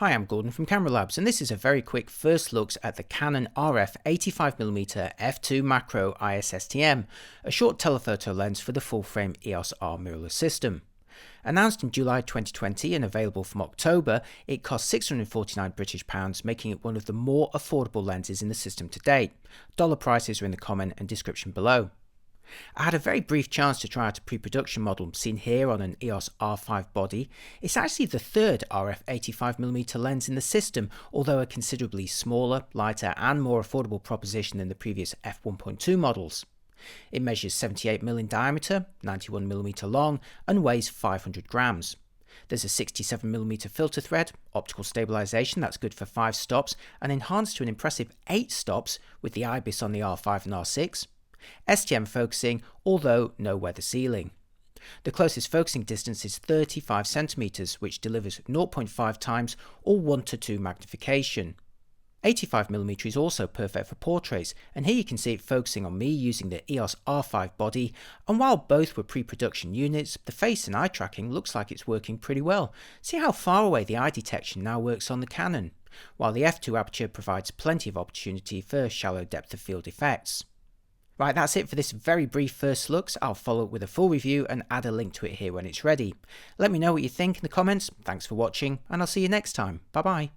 Hi, I'm Gordon from Camera Labs, and this is a very quick first look at the Canon RF 85mm f2 macro ISSTM, a short telephoto lens for the full-frame EOS R mirrorless system. Announced in July 2020 and available from October, it costs £649, making it one of the more affordable lenses in the system to date. Dollar prices are in the comment and description below. I had a very brief chance to try out a pre-production model seen here on an EOS R5 body. It's actually the third RF 85mm lens in the system, although a considerably smaller, lighter and more affordable proposition than the previous f1.2 models. It measures 78mm in diameter, 91mm long and weighs 500 grams. There's a 67mm filter thread, optical stabilization that's good for 5 stops and enhanced to an impressive 8 stops with the IBIS on the R5 and R6. STM focusing, although no weather sealing. The closest focusing distance is 35cm, which delivers 0.5 times or 1:2 magnification. 85mm is also perfect for portraits, and here you can see it focusing on me using the EOS R5 body, and while both were pre-production units, the face and eye tracking looks like it's working pretty well. See how far away the eye detection now works on the Canon, while the f2 aperture provides plenty of opportunity for shallow depth of field effects. Right, that's it for this very brief first looks. I'll follow up with a full review and add a link to it here when it's ready. Let me know what you think in the comments. Thanks for watching, and I'll see you next time. Bye bye.